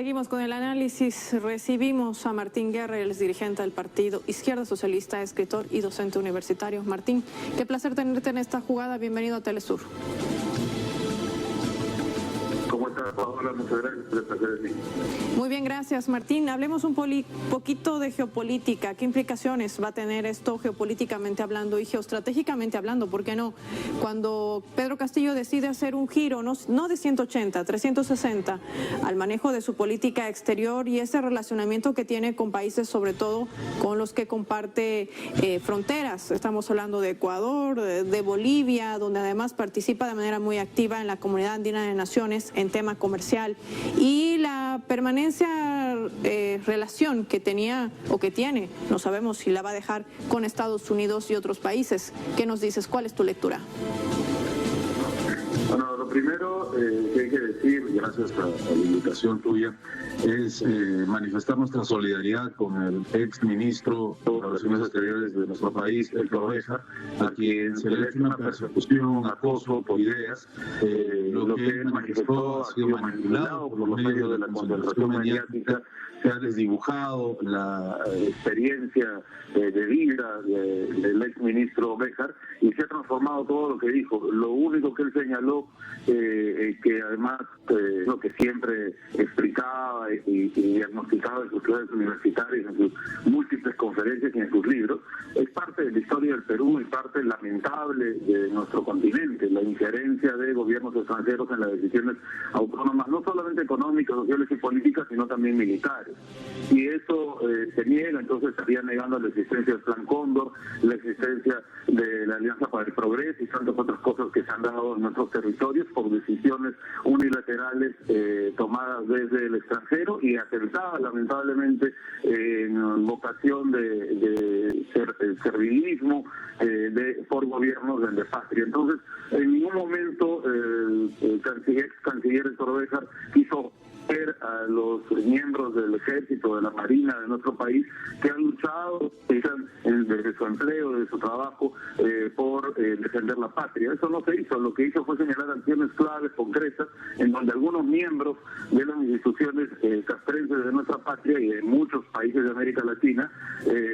Seguimos con el análisis. Recibimos a Martín Guerra, el dirigente del Partido Izquierda Socialista, escritor y docente universitario. Martín, qué placer tenerte en esta jugada. Bienvenido a Telesur. ¿Cómo estás, Paola? Muchas gracias por estar aquí. Muy bien, gracias, Martín. Hablemos un poquito de geopolítica. ¿Qué implicaciones va a tener esto geopolíticamente hablando y geoestratégicamente hablando? ¿Por qué no? Cuando Pedro Castillo decide hacer un giro, no de 180, 360, al manejo de su política exterior y ese relacionamiento que tiene con países, sobre todo con los que comparte fronteras. Estamos hablando de Ecuador, de Bolivia, donde además participa de manera muy activa en la Comunidad Andina de Naciones en tema comercial, y la permanencia relación que tenía o que tiene, no sabemos si la va a dejar, con Estados Unidos y otros países. ¿Qué nos dices? ¿Cuál es tu lectura? Bueno, lo primero que hay que decir, gracias a la invitación tuya, es manifestar nuestra solidaridad con el ex ministro de Relaciones Exteriores de nuestro país, Héctor Béjar, a quien se le ha hecho una persecución, acoso por ideas. Lo que él manifestó ha sido manipulado por los medios de la concentración mediática. Se ha desdibujado la experiencia de vida del ex ministro Béjar y se ha transformado todo lo que dijo. Lo único que él señaló, que además lo que siempre explicaba y diagnosticaba en sus clases universitarias, en sus múltiples conferencias y en sus libros, es parte de la historia del Perú y parte lamentable de nuestro continente, la injerencia de gobiernos extranjeros en las decisiones autónomas, no solamente económicas, sociales y políticas, sino también militares. Y eso se niega, entonces estaría negando la existencia del Plan Cóndor, la existencia de la Alianza para el Progreso y tantas otras cosas que se han dado en nuestros territorios por decisiones unilaterales tomadas desde el extranjero y acertadas lamentablemente en vocación de servilismo por gobiernos de patria. Entonces, en ningún momento el ex canciller Héctor Béjar quiso a los miembros del ejército, de la marina de nuestro país, que han luchado desde su empleo, de su trabajo, por defender la patria. Eso no se hizo. Lo que hizo fue señalar acciones claves, concretas, en donde algunos miembros de las instituciones castrenses de nuestra patria y de muchos países de América Latina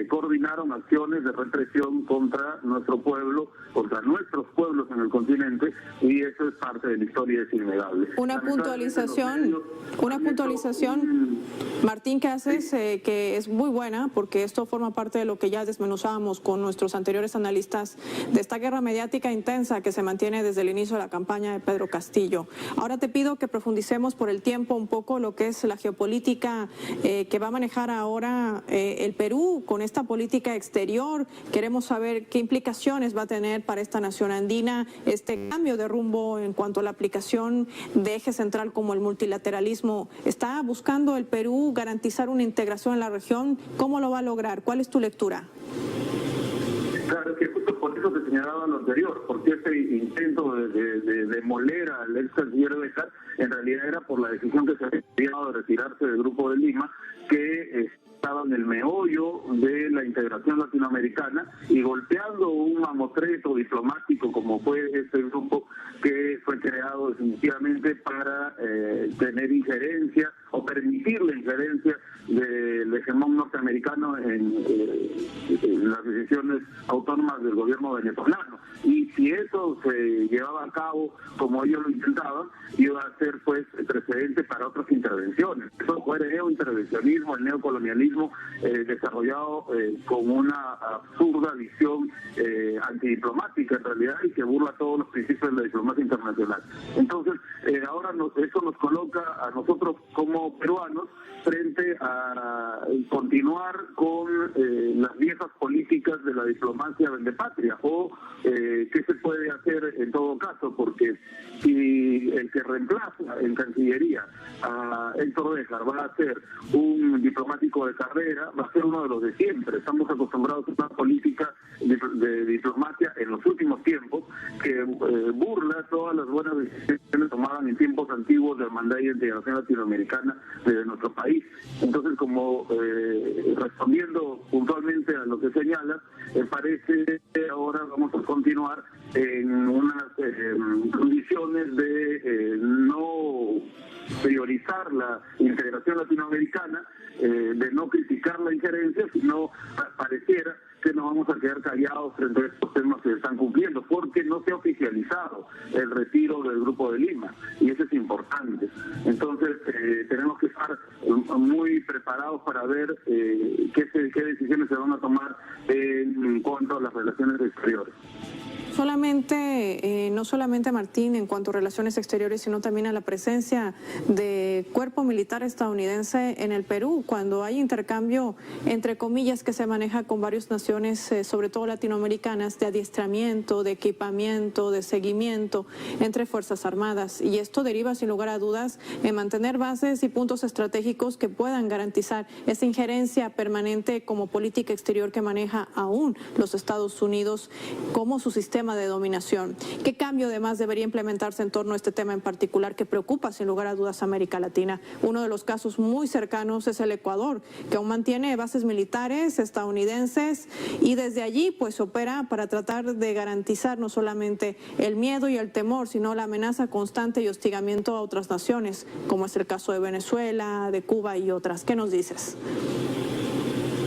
coordinaron acciones de represión contra nuestro pueblo, contra nuestros pueblos en el continente, y eso es parte de la historia, es innegable. Una puntualización, Martín, que haces, que es muy buena, porque esto forma parte de lo que ya desmenuzábamos con nuestros anteriores analistas de esta guerra mediática intensa que se mantiene desde el inicio de la campaña de Pedro Castillo. Ahora te pido que profundicemos por el tiempo un poco lo que es la geopolítica que va a manejar ahora el Perú con esta política exterior. Queremos saber qué implicaciones va a tener para esta nación andina este cambio de rumbo en cuanto a la aplicación de eje central como el multilateralismo. ¿Está buscando el Perú garantizar una integración en la región? ¿Cómo lo va a lograr? ¿Cuál es tu lectura? Claro, que justo por eso te señalaba lo anterior, porque ese intento de demoler al ex canciller Béjar en realidad era por la decisión que se había tomado de retirarse del Grupo de Lima, que estaba en el meollo de la integración latinoamericana y golpeando un mamotreto diplomático como fue este grupo que fue creado definitivamente para tener injerencia o permitir la injerencia del hegemón norteamericano en las decisiones autónomas del gobierno venezolano. Y si eso se llevaba a cabo como ellos lo intentaban, iba a ser pues precedente para otras intervenciones. Eso fue el neointervencionismo, el neocolonialismo desarrollado con una absurda visión antidiplomática en realidad, y que burla todos los principios de la diplomacia internacional. Entonces, ahora eso nos coloca a nosotros como peruanos frente a continuar con las viejas políticas de la diplomacia vendepatria, o qué se puede hacer en todo caso, porque si el que reemplaza en Cancillería a Héctor Béjar va a ser un diplomático de carrera, va a ser uno de los de siempre. Estamos acostumbrados a una política de diplomacia en los últimos tiempos que burla todas las buenas decisiones tomadas en tiempos antiguos de hermandad y integración latinoamericana de nuestro país. Entonces, como respondiendo puntualmente a lo que señala, parece que ahora vamos a continuar en unas condiciones de no priorizar garantizar la integración latinoamericana, de no criticar la injerencia, sino pareciera que nos vamos a quedar callados frente a estos temas que se están cumpliendo, porque no se ha oficializado el retiro del Grupo de Lima, y eso es importante. Entonces, tenemos que estar muy preparados para ver qué decisiones se van a tomar en cuanto a las relaciones exteriores. No solamente, Martín, en cuanto a relaciones exteriores, sino también a la presencia de cuerpo militar estadounidense en el Perú, cuando hay intercambio, entre comillas, que se maneja con varias naciones, sobre todo latinoamericanas, de adiestramiento, de equipamiento, de seguimiento entre Fuerzas Armadas. Y esto deriva, sin lugar a dudas, en mantener bases y puntos estratégicos que puedan garantizar esa injerencia permanente como política exterior que maneja aún los Estados Unidos como su sistema de dominación. ¿Qué cambio además debería implementarse en torno a este tema en particular que preocupa sin lugar a dudas a América Latina? Uno de los casos muy cercanos es el Ecuador, que aún mantiene bases militares estadounidenses y desde allí pues opera para tratar de garantizar no solamente el miedo y el temor, sino la amenaza constante y hostigamiento a otras naciones, como es el caso de Venezuela, de Cuba y otras. ¿Qué nos dices?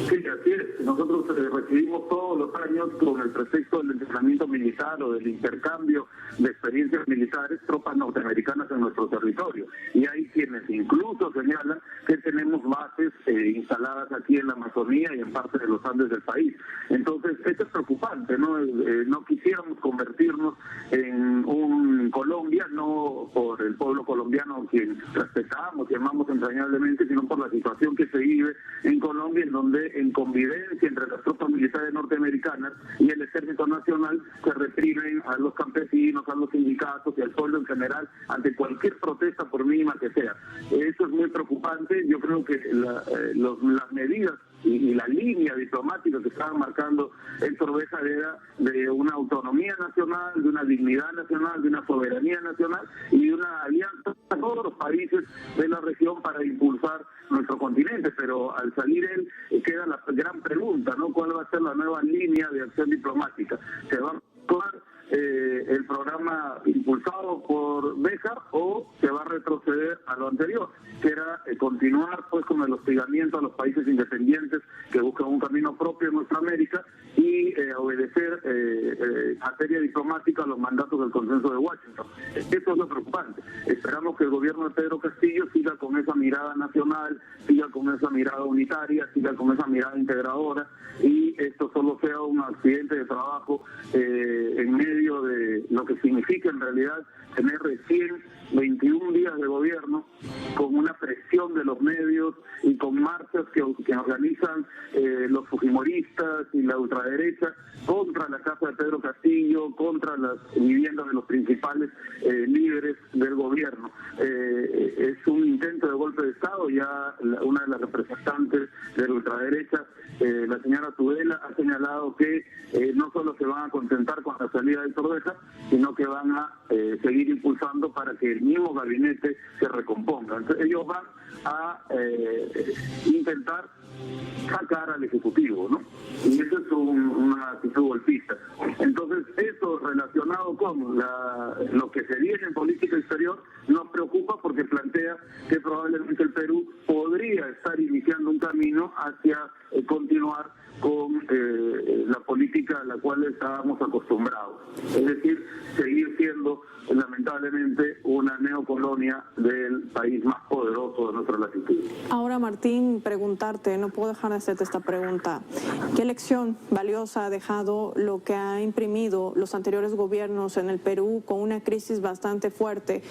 Sí, así es. Nosotros recibimos todos los años, con el pretexto del entrenamiento militar o del intercambio de experiencias militares, tropas norteamericanas en nuestro territorio. Y hay quienes incluso señalan que tenemos bases instaladas aquí en la Amazonía y en parte de los Andes del país. Entonces, esto es preocupante, ¿no? No quisiéramos convertirnos en un Colombia, no por el pueblo colombiano, quien respetamos y amamos entrañablemente, sino por la situación que se vive en Colombia, en donde en convivencia entre las tropas militares norteamericanas y el Ejército Nacional se reprimen a los campesinos, a los sindicatos y al pueblo en general ante cualquier protesta, por mínima que sea. Eso es muy preocupante. Yo creo que las medidas y la línea diplomática que estaba marcando Héctor Béjar era de una autonomía nacional, de una dignidad nacional, de una soberanía nacional y de una alianza a todos los países de la región para impulsar nuestro continente. Pero al salir él, queda la gran pregunta, ¿no? ¿Cuál va a ser la nueva línea de acción diplomática? ¿Se va a actuar el programa impulsado por Béjar o se va a retroceder a lo anterior, que era continuar pues con el hostigamiento a los países independientes que buscan un camino propio en nuestra América y obedecer en materia diplomática a los mandatos del consenso de Washington? Eso es lo preocupante. Esperamos que el gobierno de Pedro Castillo siga con esa mirada nacional, siga con esa mirada unitaria, siga con esa mirada integradora y esto solo sea un accidente de trabajo en medio de lo que significa en realidad tener recién 21 días de gobierno, con una presión de los medios y con marchas que organizan los fujimoristas y la ultraderecha contra la casa de Pedro Castillo, contra las viviendas de los principales líderes del gobierno. Es un intento de golpe de Estado. Ya una de las representantes de la ultraderecha, la señora Tudela, ha señalado que no solo se van a contentar con la salida de Héctor Béjar, sino que van a seguir impulsando para que el mismo gabinete se recomponga. Entonces, ellos van a intentar sacar al Ejecutivo, ¿no? Y eso es una actitud golpista. Entonces, eso relacionado con lo que se viene en política exterior nos preocupa porque plantea que probablemente el Perú podría estar iniciando un camino hacia continuar con la política a la cual estábamos acostumbrados. Es decir, seguir siendo lamentablemente una neocolonia del país más poderoso de nuestra latitud. Ahora, Martín, preguntarte, no puedo dejar de hacerte esta pregunta. ¿Qué lección valiosa ha dejado lo que ha imprimido los anteriores gobiernos en el Perú con una crisis bastante fuerte?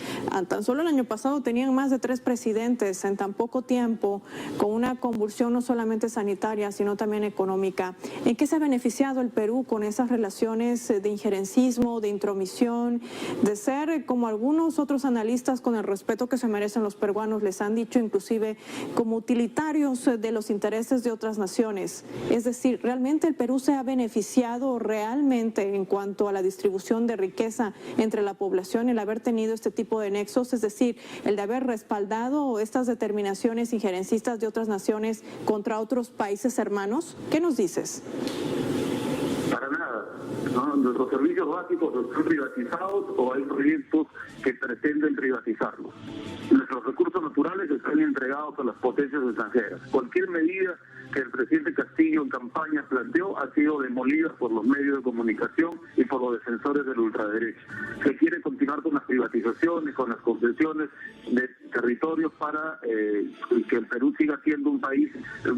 Tan solo el año pasado tenían más de 3 presidentes en tan poco tiempo, con una convulsión no solamente sanitaria, sino también económica. ¿En qué se ha beneficiado el Perú con esas relaciones de injerencismo, de intromisión, de ser, como algunos otros analistas, con el respeto que se merecen los peruanos, les han dicho inclusive como utilitarios de los intereses de otras naciones? Es decir, ¿realmente el Perú se ha beneficiado realmente en cuanto a la distribución de riqueza entre la población, el haber tenido este tipo de nexos? Es decir, el de haber respaldado estas determinaciones injerencistas de otras naciones contra otros países hermanos. ¿Qué nos dices? Para nada. ¿no? Nuestros servicios básicos están privatizados o hay proyectos que pretenden privatizarlos. Nuestros recursos naturales están entregados a las potencias extranjeras. Cualquier medida que el presidente Castillo en campaña planteó ha sido demolida por los medios de comunicación y por los defensores de la ultraderecha. Se quiere continuar con las privatizaciones, con las concesiones de territorios para que el Perú siga siendo un país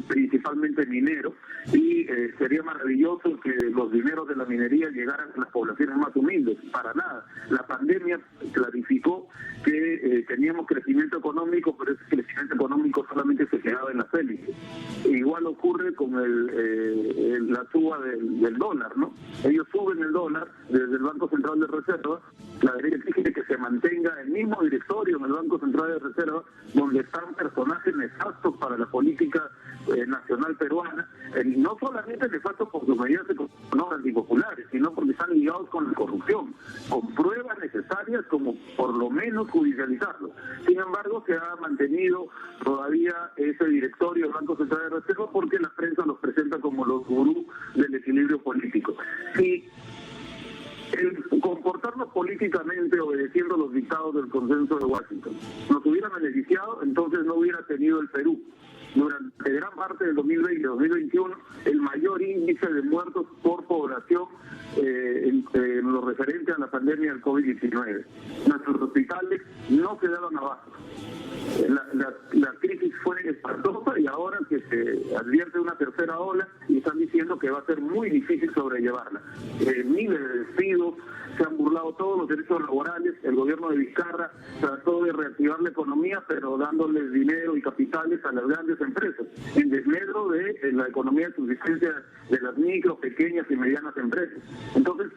principalmente minero, y sería maravilloso que los dineros de la minería llegaran a las poblaciones más humildes. Para nada. La pandemia clarificó que teníamos crecimiento económico, pero ese crecimiento económico solamente se quedaba en las élites. Igual ocurre con la suba del dólar, ¿no? Ellos suben el dólar desde el Banco Central de Reserva. La derecha exige que se mantenga el mismo directorio en el Banco Central de Reserva, donde están personajes nefastos para la política nacional peruana, no solamente nefastos por sus medidas económicas antipopulares, sino porque están ligados con la corrupción, con pruebas necesarias como por lo menos judicializarlo. Sin embargo, se ha mantenido todavía ese directorio del Banco Central de Reserva porque la prensa los presenta como los gurús del equilibrio político. Si el comportarnos políticamente obedeciendo los dictados del consenso de Washington nos hubiera beneficiado, entonces no hubiera tenido el Perú durante gran parte del 2020 y 2021 el mayor índice de muertos por población en lo referente a la pandemia del COVID-19. Nuestros hospitales no se daban abasto. La crisis fue espantosa, y ahora que se advierte una tercera ola y están diciendo que va a ser muy difícil sobrellevarla. Miles de despidos, se han burlado todos los derechos laborales. El gobierno de Vizcarra trató de reactivar la economía, pero dándoles dinero y capitales a las grandes empresas, en desmedro de la economía de subsistencia de las micro, pequeñas y medianas empresas. Entonces,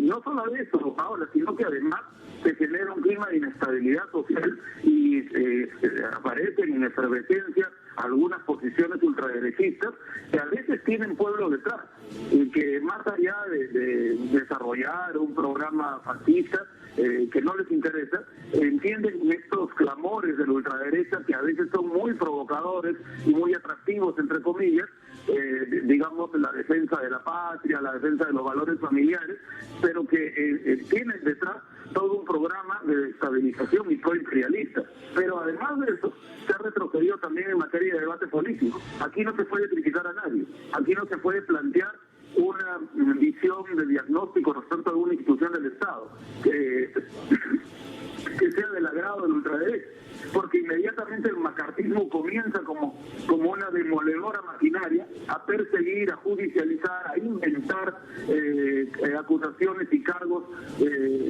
no solo eso, Paola, sino que además se genera un clima de inestabilidad social y aparecen en efervescencia algunas posiciones ultraderechistas que a veces tienen pueblo detrás, y que más allá de desarrollar un programa fascista que no les interesa, entienden estos clamores de la ultraderecha, que a veces son muy provocadores y muy atractivos, entre comillas, digamos, la defensa de la patria, la defensa de los valores familiares, pero que tienen detrás todo un programa de estabilización y pro-imperialista. Pero además de eso, se ha retrocedido también en materia de debate político. Aquí no se puede criticar a nadie, aquí no se puede plantear una visión de diagnóstico respecto a alguna institución del Estado que sea del agrado del ultraderecha, porque inmediatamente el macartismo comienza como una demoledora maquinaria a perseguir, a judicializar, a inventar acusaciones y cargos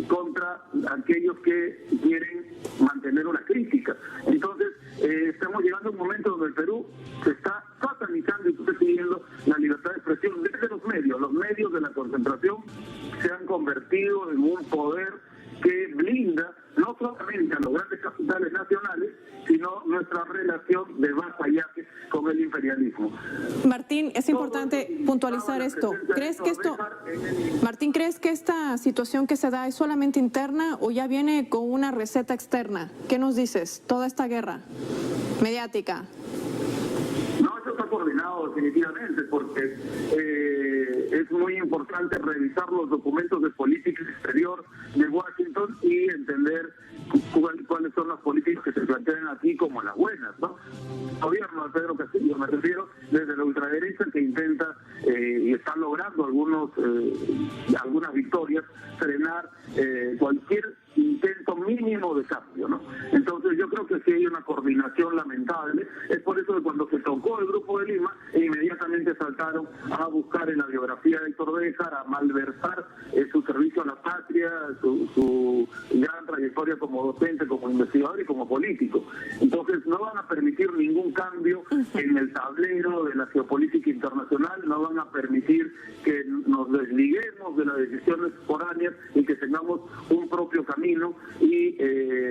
contra aquellos que quieren mantener una crítica. Entonces, estamos llegando a un momento donde el Perú se está satanizando y persiguiendo la libertad de expresión desde los medios de la concentración se han convertido en un poder que blinda no solamente a los grandes capitales nacionales, sino nuestra relación de vasallaje con el imperialismo. Martín, es importante puntualizar esto. ¿Crees que Martín, crees que esta situación que se da es solamente interna o ya viene con una receta externa? ¿Qué nos dices? Toda esta guerra mediática. No, eso está coordinado definitivamente, porque es muy importante revisar los documentos de política exterior de Washington y entender cuáles son las políticas que se plantean aquí como las buenas, ¿no? El gobierno de Pedro Castillo, me refiero, desde la ultraderecha, que intenta y está logrando algunas victorias, frenar cualquier intento mínimo de cambio, ¿no? Entonces yo creo que sí hay una coordinación lamentable. Es por eso que cuando se tocó el Grupo de Lima, inmediatamente saltaron a buscar en la biografía de Héctor Béjar, a malversar su servicio a la patria, su gran trayectoria como docente, como investigador y como político. Entonces no van a permitir ningún cambio en el tablero de la geopolítica internacional, no van a permitir que nos desliguemos de las decisiones foráneas y que tengamos un propio camino, y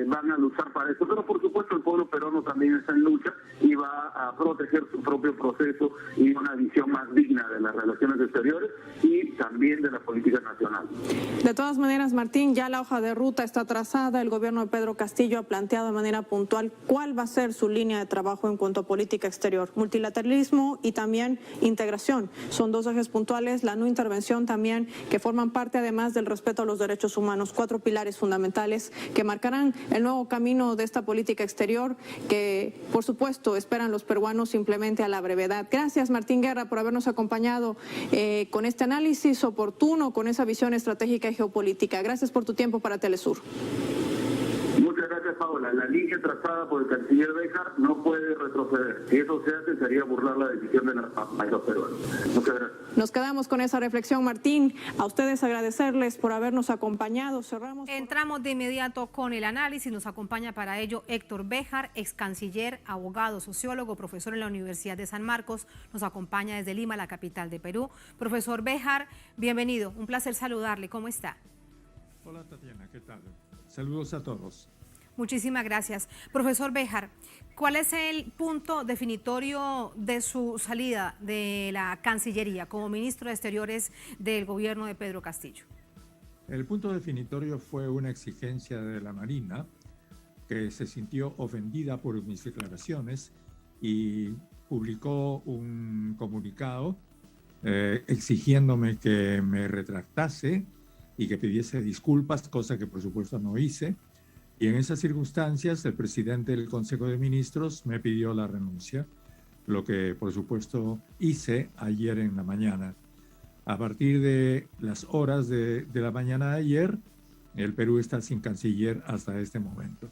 van a luchar para eso. Pero por supuesto, supuesto el pueblo peruano también está en lucha y va a proteger su propio proceso y una visión más digna de las relaciones exteriores y también de la política nacional. De todas maneras, Martín, ya la hoja de ruta está trazada. El gobierno de Pedro Castillo ha planteado de manera puntual cuál va a ser su línea de trabajo en cuanto a política exterior. Multilateralismo y también integración. Son dos ejes puntuales. La no intervención también, que forman parte además del respeto a los derechos humanos. 4 pilares fundamentales que marcarán el nuevo camino de esta política exterior que, por supuesto, esperan los peruanos simplemente a la brevedad. Gracias, Martín Guerra, por habernos acompañado con este análisis oportuno, con esa visión estratégica y geopolítica. Gracias por tu tiempo para Telesur. Muchas gracias, Paola. La línea trazada por el canciller Béjar no puede retroceder. Si eso se hace, sería burlar la decisión de los peruanos. Muchas gracias. Nos quedamos con esa reflexión, Martín. A ustedes agradecerles por habernos acompañado. Cerramos. Entramos de inmediato con el análisis. Nos acompaña para ello Héctor Béjar, ex canciller, abogado, sociólogo, profesor en la Universidad de San Marcos. Nos acompaña desde Lima, la capital de Perú. Profesor Béjar, bienvenido. Un placer saludarle. ¿Cómo está? Hola, Tatiana. ¿Qué tal? Saludos a todos. Muchísimas gracias. Profesor Béjar, ¿cuál es el punto definitorio de su salida de la Cancillería como ministro de Exteriores del gobierno de Pedro Castillo? El punto definitorio fue una exigencia de la Marina, que se sintió ofendida por mis declaraciones y publicó un comunicado exigiéndome que me retractase y que pidiese disculpas, cosa que por supuesto no hice. Y en esas circunstancias, el presidente del Consejo de Ministros me pidió la renuncia, lo que por supuesto hice ayer en la mañana. A partir de las horas de la mañana de ayer, el Perú está sin canciller hasta este momento.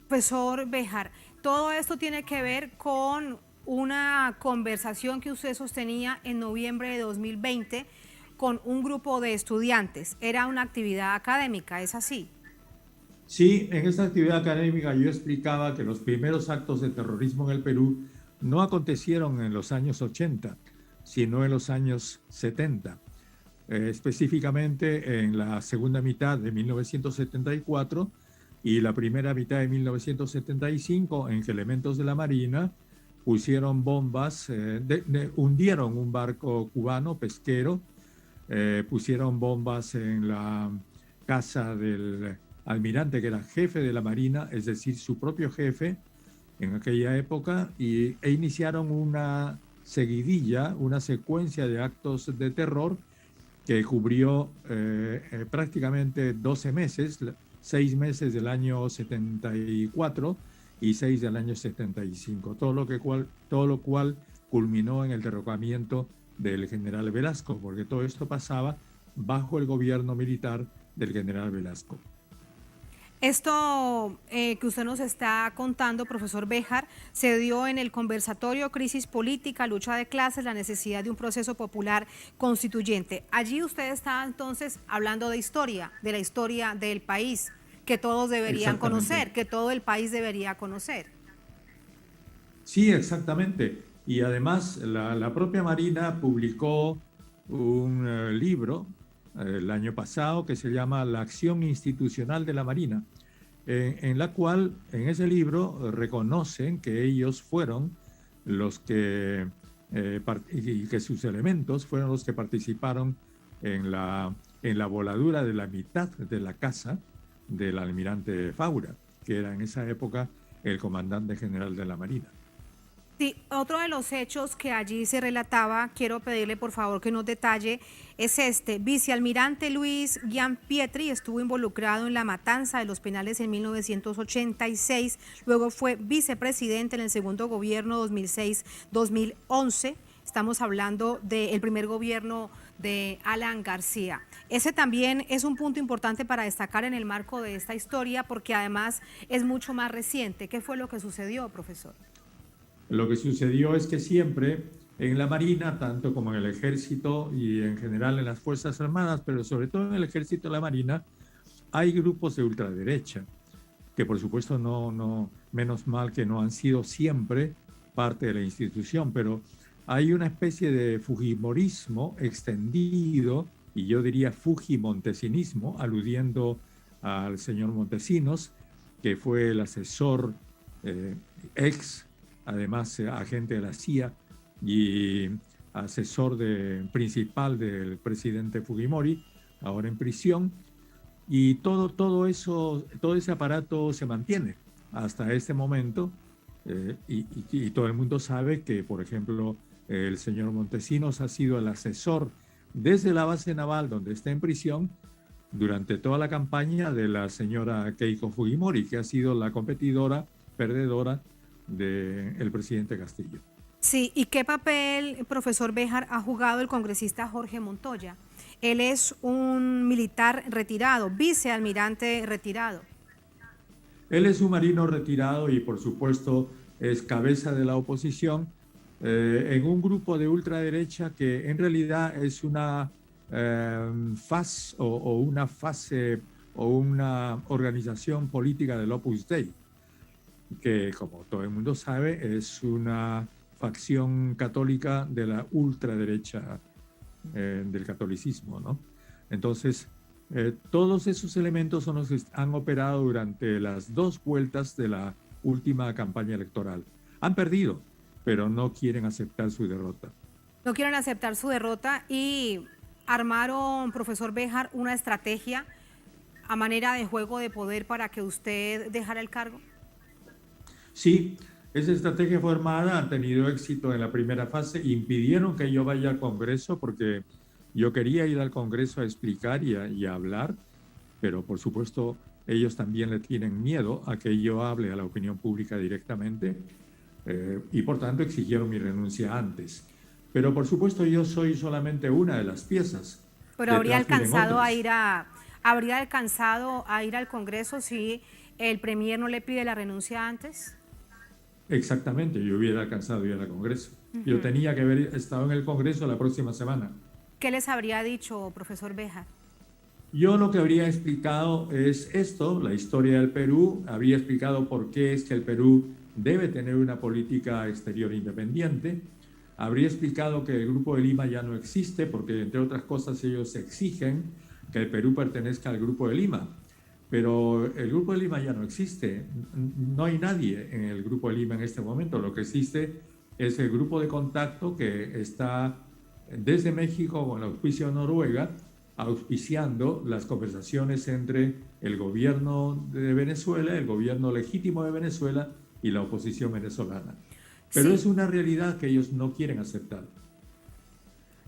Profesor Béjar, todo esto tiene que ver con una conversación que usted sostenía en noviembre de 2020 con un grupo de estudiantes. Era una actividad académica, ¿es así? Sí, en esta actividad académica yo explicaba que los primeros actos de terrorismo en el Perú no acontecieron en los años 80, sino en los años 70. Específicamente en la segunda mitad de 1974 y la primera mitad de 1975, en que elementos de la Marina pusieron bombas, hundieron un barco cubano pesquero, pusieron bombas en la casa del almirante que era jefe de la Marina, es decir, su propio jefe en aquella época, e iniciaron una seguidilla, una secuencia de actos de terror que cubrió prácticamente 12 meses, 6 meses del año 74 y 6 del año 75, todo lo cual culminó en el derrocamiento del general Velasco, porque todo esto pasaba bajo el gobierno militar del general Velasco. Esto que usted nos está contando, profesor Béjar, se dio en el conversatorio Crisis Política, Lucha de Clases, la necesidad de un proceso popular constituyente. Allí usted está entonces hablando de la historia del país, que todos deberían conocer, que todo el país debería conocer. Sí, exactamente. Y además la propia Marina publicó un libro el año pasado que se llama La acción institucional de la Marina, en la cual, en ese libro, reconocen que ellos fueron los que, y que sus elementos fueron los que participaron en la voladura de la mitad de la casa del almirante Faura, que era en esa época el comandante general de la Marina. Sí, otro de los hechos que allí se relataba, quiero pedirle por favor que nos detalle, es este. Vicealmirante Luis Gianpietri estuvo involucrado en la matanza de los penales en 1986, luego fue vicepresidente en el segundo gobierno 2006-2011. Estamos hablando del primer gobierno de Alan García. Ese también es un punto importante para destacar en el marco de esta historia, porque además es mucho más reciente. ¿Qué fue lo que sucedió, profesor? Lo que sucedió es que siempre en la Marina, tanto como en el Ejército y en general en las Fuerzas Armadas, pero sobre todo en el Ejército y la Marina, hay grupos de ultraderecha, que por supuesto menos mal que no han sido siempre parte de la institución, pero hay una especie de fujimorismo extendido, y yo diría fujimontesinismo, aludiendo al señor Montesinos, que fue el asesor ex, además agente de la CIA y asesor principal del presidente Fujimori, ahora en prisión. Y todo ese aparato se mantiene hasta este momento, y todo el mundo sabe que, por ejemplo, el señor Montesinos ha sido el asesor desde la base naval donde está en prisión durante toda la campaña de la señora Keiko Fujimori, que ha sido la competidora perdedora del presidente Castillo. Sí, ¿y qué papel, profesor Béjar, ha jugado el congresista Jorge Montoya? Él es un militar retirado, vicealmirante retirado. Él es un marino retirado y, por supuesto, es cabeza de la oposición en un grupo de ultraderecha que en realidad es una faz o una fase o una organización política del Opus Dei, que, como todo el mundo sabe, es una facción católica de la ultraderecha del catolicismo, ¿no? Entonces, todos esos elementos son los que han operado durante las 2 vueltas de la última campaña electoral. Han perdido, pero no quieren aceptar su derrota. No quieren aceptar su derrota y armaron, profesor Béjar, una estrategia a manera de juego de poder para que usted dejara el cargo. Sí, esa estrategia fue armada, han tenido éxito en la primera fase, impidieron que yo vaya al Congreso porque yo quería ir al Congreso a explicar y a hablar, pero por supuesto ellos también le tienen miedo a que yo hable a la opinión pública directamente y por tanto exigieron mi renuncia antes. Pero por supuesto yo soy solamente una de las piezas. Pero habría alcanzado a ir al Congreso si el premier no le pide la renuncia antes. Exactamente, yo hubiera alcanzado ir al Congreso. Yo tenía que haber estado en el Congreso la próxima semana. ¿Qué les habría dicho, profesor Béjar? Yo lo que habría explicado es esto, la historia del Perú, habría explicado por qué es que el Perú debe tener una política exterior independiente, habría explicado que el Grupo de Lima ya no existe porque, entre otras cosas, ellos exigen que el Perú pertenezca al Grupo de Lima. Pero el Grupo de Lima ya no existe, no hay nadie en el Grupo de Lima en este momento. Lo que existe es el grupo de contacto que está desde México con el auspicio de Noruega, auspiciando las conversaciones entre el gobierno de Venezuela, el gobierno legítimo de Venezuela y la oposición venezolana. Pero sí, es una realidad que ellos no quieren aceptar.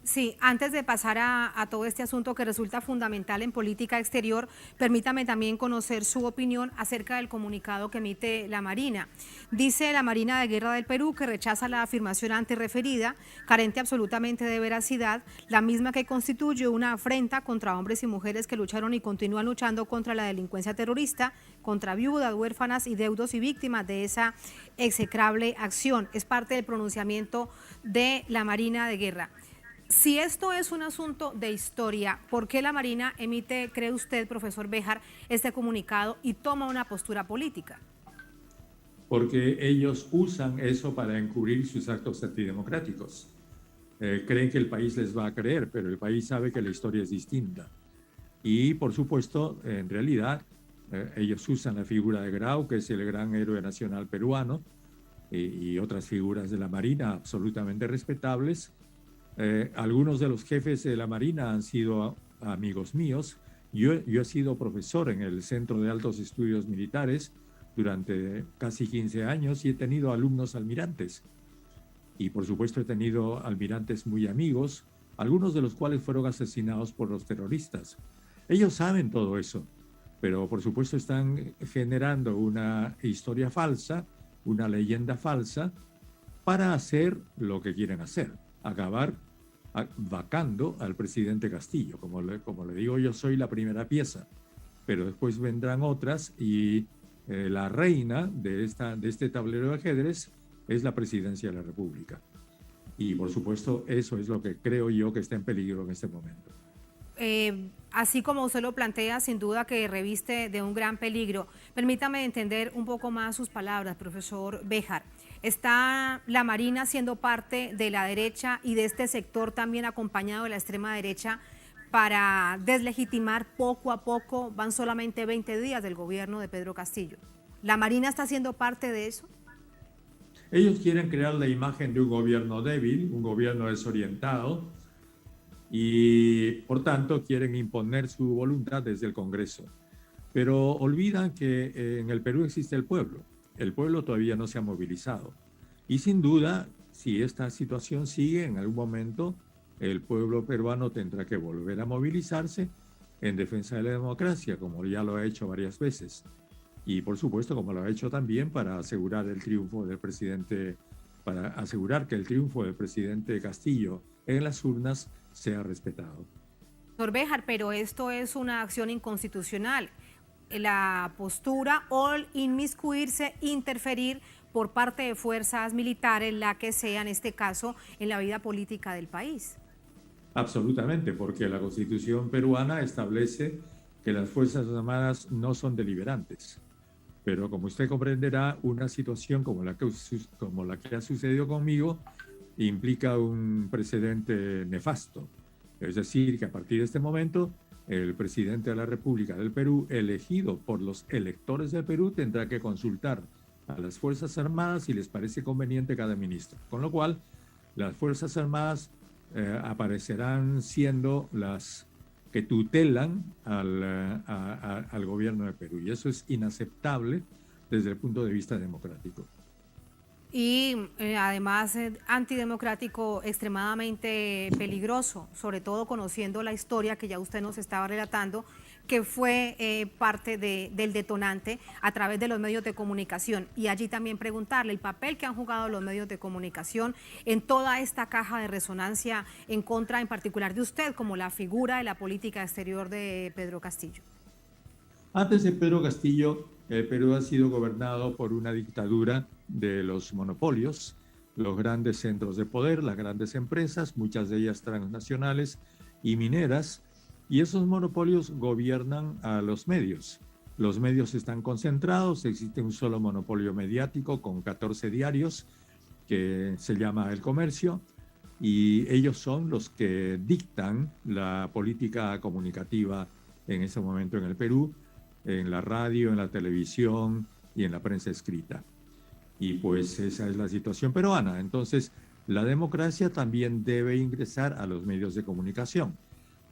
Sí, antes de pasar a todo este asunto que resulta fundamental en política exterior, permítame también conocer su opinión acerca del comunicado que emite la Marina. Dice la Marina de Guerra del Perú que rechaza la afirmación antes referida, carente absolutamente de veracidad, la misma que constituye una afrenta contra hombres y mujeres que lucharon y continúan luchando contra la delincuencia terrorista, contra viudas, huérfanas y deudos y víctimas de esa execrable acción. Es parte del pronunciamiento de la Marina de Guerra. Si esto es un asunto de historia, ¿por qué la Marina emite, cree usted, profesor Béjar, este comunicado y toma una postura política? Porque ellos usan eso para encubrir sus actos antidemocráticos. Creen que el país les va a creer, pero el país sabe que la historia es distinta. Y, por supuesto, en realidad, ellos usan la figura de Grau, que es el gran héroe nacional peruano, y otras figuras de la Marina absolutamente respetables. Algunos de los jefes de la Marina han sido amigos míos. Yo he sido profesor en el Centro de Altos Estudios Militares durante casi 15 años y he tenido alumnos almirantes. Y por supuesto he tenido almirantes muy amigos, algunos de los cuales fueron asesinados por los terroristas. Ellos saben todo eso, pero por supuesto están generando una historia falsa, una leyenda falsa, para hacer lo que quieren hacer, acabar vacando al presidente Castillo. Como le digo, yo soy la primera pieza, pero después vendrán otras y la reina de este tablero de ajedrez es la presidencia de la República. Y por supuesto eso es lo que creo yo que está en peligro en este momento. Así como usted lo plantea, sin duda que reviste de un gran peligro. Permítame entender un poco más sus palabras, profesor Béjar. ¿Está la Marina siendo parte de la derecha y de este sector también acompañado de la extrema derecha para deslegitimar poco a poco? Van solamente 20 días del gobierno de Pedro Castillo. ¿La Marina está siendo parte de eso? Ellos quieren crear la imagen de un gobierno débil, un gobierno desorientado, y por tanto quieren imponer su voluntad desde el Congreso. Pero olvidan que en el Perú existe el pueblo. El pueblo todavía no se ha movilizado. Y sin duda, si esta situación sigue, en algún momento el pueblo peruano tendrá que volver a movilizarse en defensa de la democracia, como ya lo ha hecho varias veces. Y por supuesto, como lo ha hecho también para asegurar el triunfo del presidente, para asegurar que el triunfo del presidente Castillo en las urnas sea respetado. Doctor Béjar, pero esto es una acción inconstitucional. La postura o inmiscuirse, interferir por parte de fuerzas militares, la que sea en este caso, en la vida política del país. Absolutamente, porque la Constitución peruana establece que las Fuerzas Armadas no son deliberantes. Pero como usted comprenderá, una situación como la que ha sucedido conmigo implica un precedente nefasto. Es decir, que a partir de este momento, el presidente de la República del Perú, elegido por los electores del Perú, tendrá que consultar a las Fuerzas Armadas si les parece conveniente cada ministro. Con lo cual, las Fuerzas Armadas aparecerán siendo las que tutelan al gobierno de Perú. Y eso es inaceptable desde el punto de vista democrático. Y además antidemocrático, extremadamente peligroso, sobre todo conociendo la historia que ya usted nos estaba relatando, que fue parte del detonante a través de los medios de comunicación. Y allí también preguntarle el papel que han jugado los medios de comunicación en toda esta caja de resonancia en contra, en particular de usted, como la figura de la política exterior de Pedro Castillo. Antes de Pedro Castillo, el Perú ha sido gobernado por una dictadura de los monopolios, los grandes centros de poder, las grandes empresas, muchas de ellas transnacionales y mineras, y esos monopolios gobiernan a los medios. Los medios están concentrados, existe un solo monopolio mediático con 14 diarios que se llama El Comercio, y ellos son los que dictan la política comunicativa en ese momento en el Perú, en la radio, en la televisión y en la prensa escrita. Y pues esa es la situación peruana. Entonces, la democracia también debe ingresar a los medios de comunicación,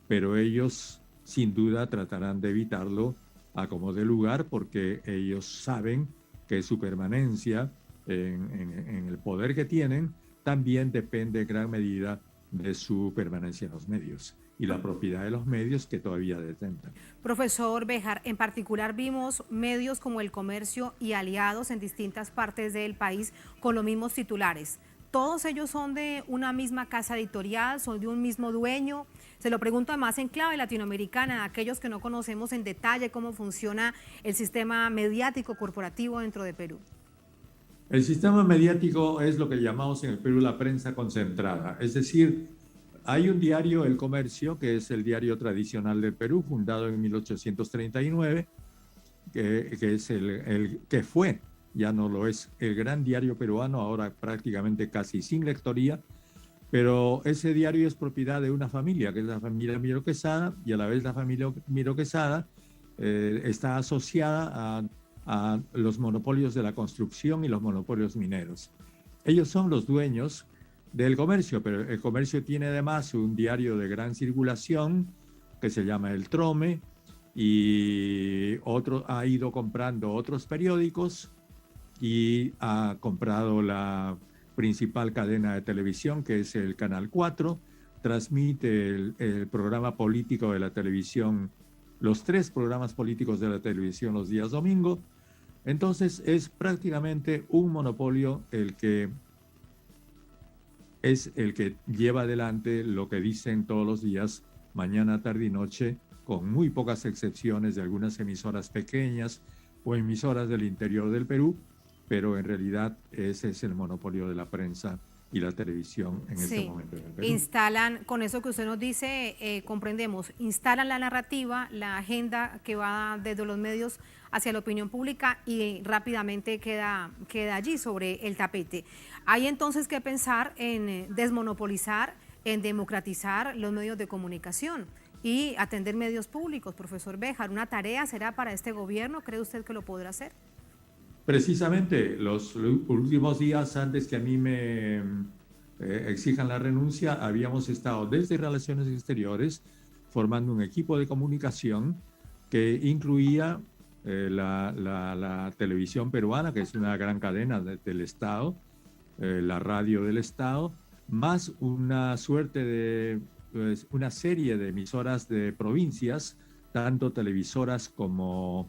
pero ellos sin duda tratarán de evitarlo a como dé lugar, porque ellos saben que su permanencia en el poder que tienen también depende en gran medida de su permanencia en los medios y la propiedad de los medios que todavía detentan. Profesor Béjar, en particular vimos medios como El Comercio y aliados en distintas partes del país con los mismos titulares. ¿Todos ellos son de una misma casa editorial, son de un mismo dueño? Se lo pregunto además en clave latinoamericana, a aquellos que no conocemos en detalle cómo funciona el sistema mediático corporativo dentro de Perú. El sistema mediático es lo que llamamos en el Perú la prensa concentrada, es decir, hay un diario, El Comercio, que es el diario tradicional del Perú, fundado en 1839, que es el que fue, ya no lo es, el gran diario peruano, ahora prácticamente casi sin lectoría, pero ese diario es propiedad de una familia, que es la familia Miro Quesada, y a la vez la familia Miro Quesada está asociada a los monopolios de la construcción y los monopolios mineros. Ellos son los dueños del Comercio, pero el Comercio tiene además un diario de gran circulación que se llama El Trome, y ha ido comprando otros periódicos y ha comprado la principal cadena de televisión, que es el Canal 4, transmite el programa político de la televisión, los 3 programas políticos de la televisión los días domingo. Entonces es prácticamente un monopolio el que lleva adelante lo que dicen todos los días, mañana, tarde y noche, con muy pocas excepciones de algunas emisoras pequeñas o emisoras del interior del Perú, pero en realidad ese es el monopolio de la prensa y la televisión en este momento en el Perú. Instalan, con eso que usted nos dice, comprendemos, instalan la narrativa, la agenda que va desde los medios hacia la opinión pública y rápidamente queda allí sobre el tapete. Hay entonces que pensar en desmonopolizar, en democratizar los medios de comunicación y atender medios públicos, profesor Béjar. ¿Una tarea será para este gobierno? ¿Cree usted que lo podrá hacer? Precisamente los últimos días antes que a mí me exijan la renuncia, habíamos estado desde Relaciones Exteriores formando un equipo de comunicación que incluía la televisión peruana, que es una gran cadena del Estado, la radio del Estado, más una suerte de una serie de emisoras de provincias, tanto televisoras como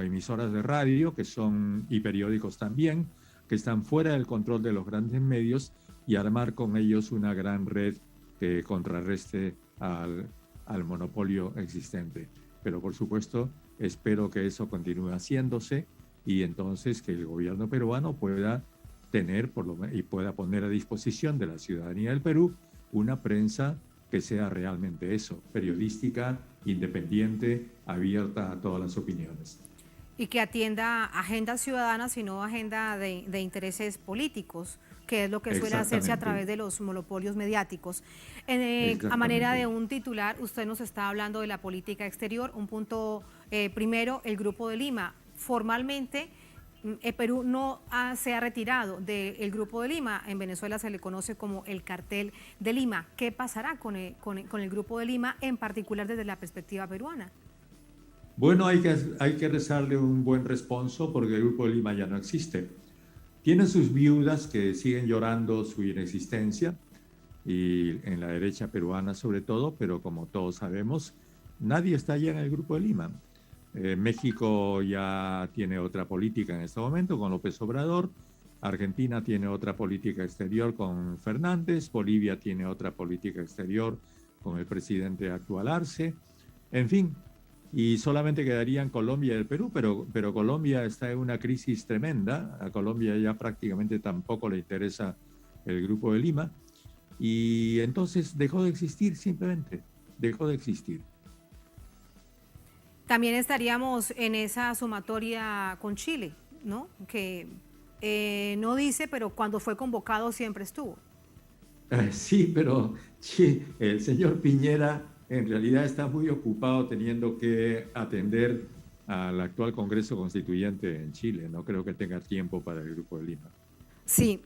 emisoras de radio, que son, y periódicos también, que están fuera del control de los grandes medios, y armar con ellos una gran red que contrarreste al monopolio existente. Pero por supuesto, espero que eso continúe haciéndose y entonces que el gobierno peruano pueda tener y pueda poner a disposición de la ciudadanía del Perú una prensa que sea realmente eso, periodística, independiente, abierta a todas las opiniones. Y que atienda agendas ciudadanas y no agenda de intereses políticos, que es lo que suele hacerse a través de los monopolios mediáticos. A manera de un titular, usted nos está hablando de la política exterior. Un punto primero, el Grupo de Lima. Formalmente, Perú no se ha retirado del Grupo de Lima. En Venezuela se le conoce como el Cartel de Lima. ¿Qué pasará con el Grupo de Lima, en particular desde la perspectiva peruana? Bueno, hay que rezarle un buen responso porque el Grupo de Lima ya no existe. Tiene sus viudas que siguen llorando su inexistencia, y en la derecha peruana sobre todo, pero como todos sabemos, nadie está ya en el Grupo de Lima. México ya tiene otra política en este momento con López Obrador, Argentina tiene otra política exterior con Fernández, Bolivia tiene otra política exterior con el presidente actual Arce, en fin, y solamente quedarían Colombia y el Perú, pero Colombia está en una crisis tremenda. A Colombia ya prácticamente tampoco le interesa el Grupo de Lima, y entonces dejó de existir, simplemente dejó de existir. También estaríamos en esa sumatoria con Chile, ¿no? Que no dice, pero cuando fue convocado siempre estuvo. Sí, pero sí, el señor Piñera en realidad está muy ocupado teniendo que atender al actual Congreso Constituyente en Chile. No creo que tenga tiempo para el Grupo de Lima. Sí.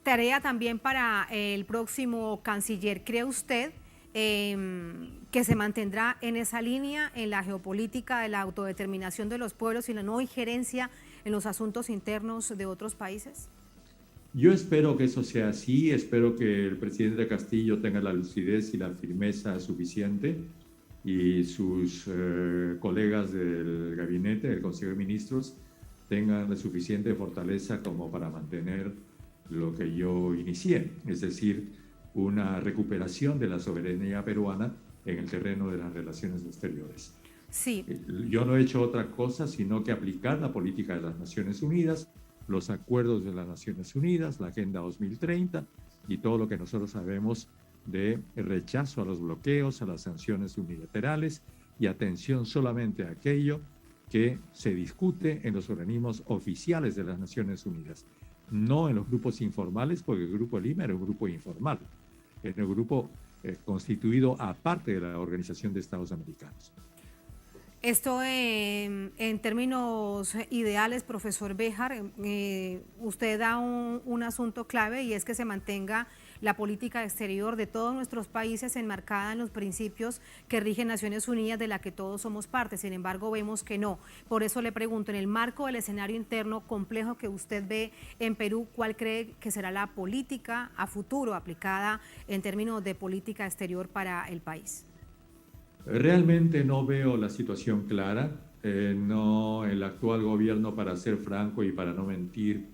Tarea también para el próximo canciller. ¿Cree usted que se mantendrá en esa línea, en la geopolítica de la autodeterminación de los pueblos y la no injerencia en los asuntos internos de otros países? Yo espero que eso sea así, espero que el presidente Castillo tenga la lucidez y la firmeza suficiente, y sus colegas del gabinete, del Consejo de Ministros, tengan la suficiente fortaleza como para mantener lo que yo inicié, es decir, una recuperación de la soberanía peruana en el terreno de las relaciones exteriores. Sí. Yo no he hecho otra cosa sino que aplicar la política de las Naciones Unidas, los acuerdos de las Naciones Unidas, la Agenda 2030 y todo lo que nosotros sabemos de rechazo a los bloqueos, a las sanciones unilaterales y atención solamente a aquello que se discute en los organismos oficiales de las Naciones Unidas, no en los grupos informales, porque el Grupo de Lima era un grupo informal, era un grupo constituido aparte de la Organización de Estados Americanos. Esto en términos ideales, profesor Béjar, usted da un asunto clave, y es que se mantenga la política exterior de todos nuestros países enmarcada en los principios que rigen Naciones Unidas, de la que todos somos parte. Sin embargo, vemos que no. Por eso le pregunto, en el marco del escenario interno complejo que usted ve en Perú, ¿cuál cree que será la política a futuro aplicada en términos de política exterior para el país? Realmente no veo la situación clara. No, el actual gobierno, para ser franco y para no mentir,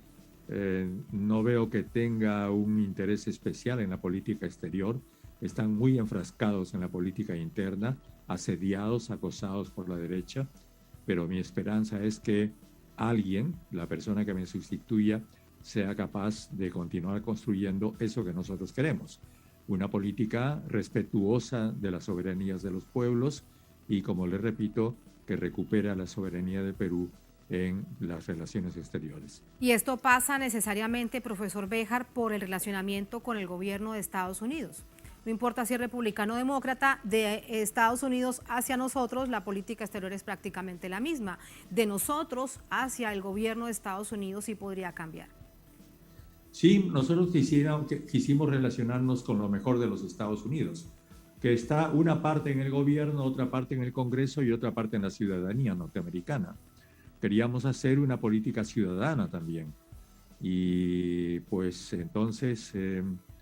no veo que tenga un interés especial en la política exterior. Están muy enfrascados en la política interna, asediados, acosados por la derecha, pero mi esperanza es que alguien, la persona que me sustituya, sea capaz de continuar construyendo eso que nosotros queremos. Una política respetuosa de las soberanías de los pueblos y, como les repito, que recupera la soberanía de Perú en las relaciones exteriores. ¿Y esto pasa necesariamente, profesor Béjar, por el relacionamiento con el gobierno de Estados Unidos? no importa si es republicano o demócrata, de Estados Unidos hacia nosotros la política exterior es prácticamente la misma. De nosotros hacia el gobierno de Estados Unidos sí podría cambiar. Sí, nosotros quisimos relacionarnos con lo mejor de los Estados Unidos, que está una parte en el gobierno, otra parte en el Congreso y otra parte en la ciudadanía norteamericana. Queríamos hacer una política ciudadana también. Y pues entonces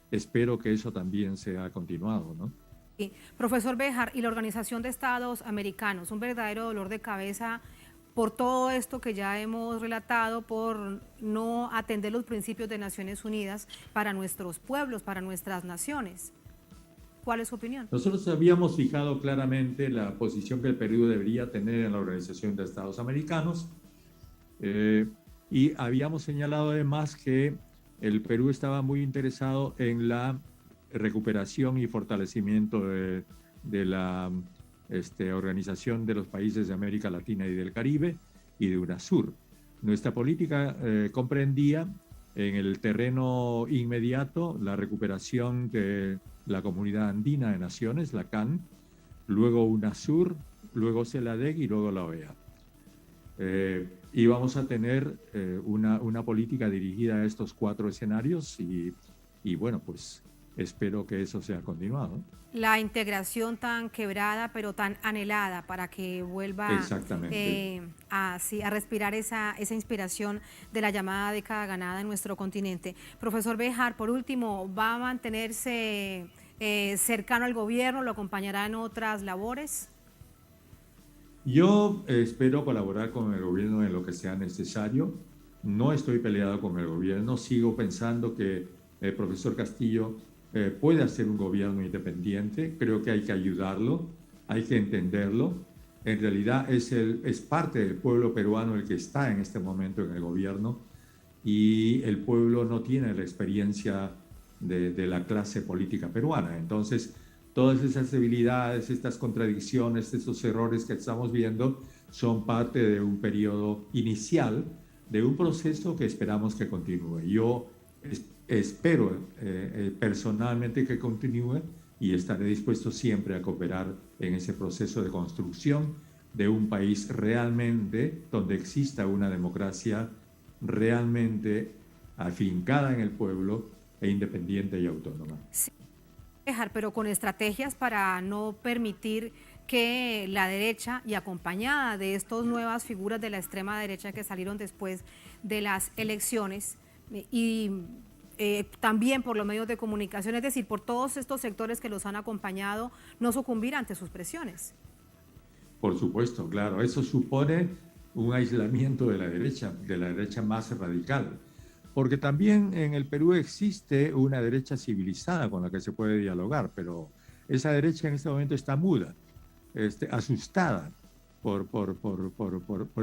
espero que eso también sea continuado, ¿no? Sí. Profesor Béjar, y la Organización de Estados Americanos, un verdadero dolor de cabeza por todo esto que ya hemos relatado, por no atender los principios de Naciones Unidas para nuestros pueblos, para nuestras naciones. ¿Cuál es su opinión? Nosotros habíamos fijado claramente la posición que el Perú debería tener en la Organización de Estados Americanos y habíamos señalado además que el Perú estaba muy interesado en la recuperación y fortalecimiento de la Organización de los Países de América Latina y del Caribe y de UNASUR. Nuestra política comprendía en el terreno inmediato la recuperación de la Comunidad Andina de Naciones, la CAN, luego UNASUR, luego CELADEC y luego la OEA. Y vamos a tener una política dirigida a estos 4 escenarios y bueno, pues espero que eso sea continuado. La integración tan quebrada pero tan anhelada para que vuelva a respirar esa inspiración de la llamada década ganada en nuestro continente. Profesor Béjar, por último, ¿va a mantenerse cercano al gobierno? ¿Lo acompañará en otras labores? Yo espero colaborar con el gobierno en lo que sea necesario. No estoy peleado con el gobierno. Sigo pensando que el profesor Castillo puede hacer un gobierno independiente. Creo que hay que ayudarlo, hay que entenderlo. En realidad es parte del pueblo peruano el que está en este momento en el gobierno y el pueblo no tiene la experiencia de la clase política peruana. Entonces, todas esas debilidades, estas contradicciones, estos errores que estamos viendo son parte de un periodo inicial de un proceso que esperamos que continúe. Yo espero personalmente que continúe y estaré dispuesto siempre a cooperar en ese proceso de construcción de un país realmente donde exista una democracia realmente afincada en el pueblo e independiente y autónoma. Sí. Pero con estrategias para no permitir que la derecha, y acompañada de estas nuevas figuras de la extrema derecha que salieron después de las elecciones y también por los medios de comunicación, es decir, por todos estos sectores que los han acompañado, no sucumbir ante sus presiones. Por supuesto, claro, eso supone un aislamiento de la derecha más radical. Porque también en el Perú existe una derecha civilizada con la que se puede dialogar, pero esa derecha en este momento está muda, asustada por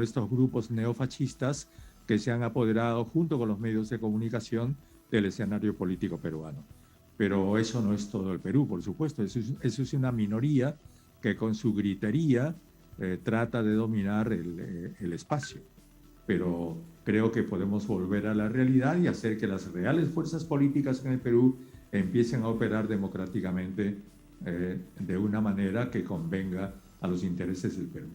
estos grupos neofascistas que se han apoderado junto con los medios de comunicación del escenario político peruano. Pero eso no es todo el Perú, por supuesto, eso es una minoría que con su gritería trata de dominar el espacio. Pero creo que podemos volver a la realidad y hacer que las reales fuerzas políticas en el Perú empiecen a operar democráticamente de una manera que convenga a los intereses del Perú.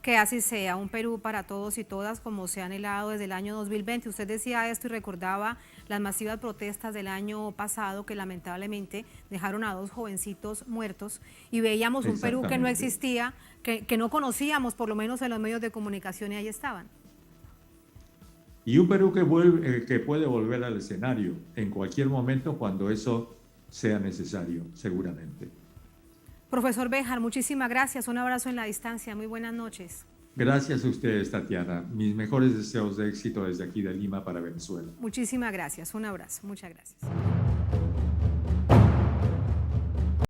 Que así sea, un Perú para todos y todas como se ha anhelado desde el año 2020. Usted decía esto y recordaba las masivas protestas del año pasado que lamentablemente dejaron a 2 jovencitos muertos y veíamos un Perú que no existía, que no conocíamos por lo menos en los medios de comunicación y ahí estaban. Y un Perú que puede volver al escenario en cualquier momento cuando eso sea necesario, seguramente. Profesor Béjar, muchísimas gracias. Un abrazo en la distancia. Muy buenas noches. Gracias a ustedes, Tatiana. Mis mejores deseos de éxito desde aquí de Lima para Venezuela. Muchísimas gracias. Un abrazo. Muchas gracias.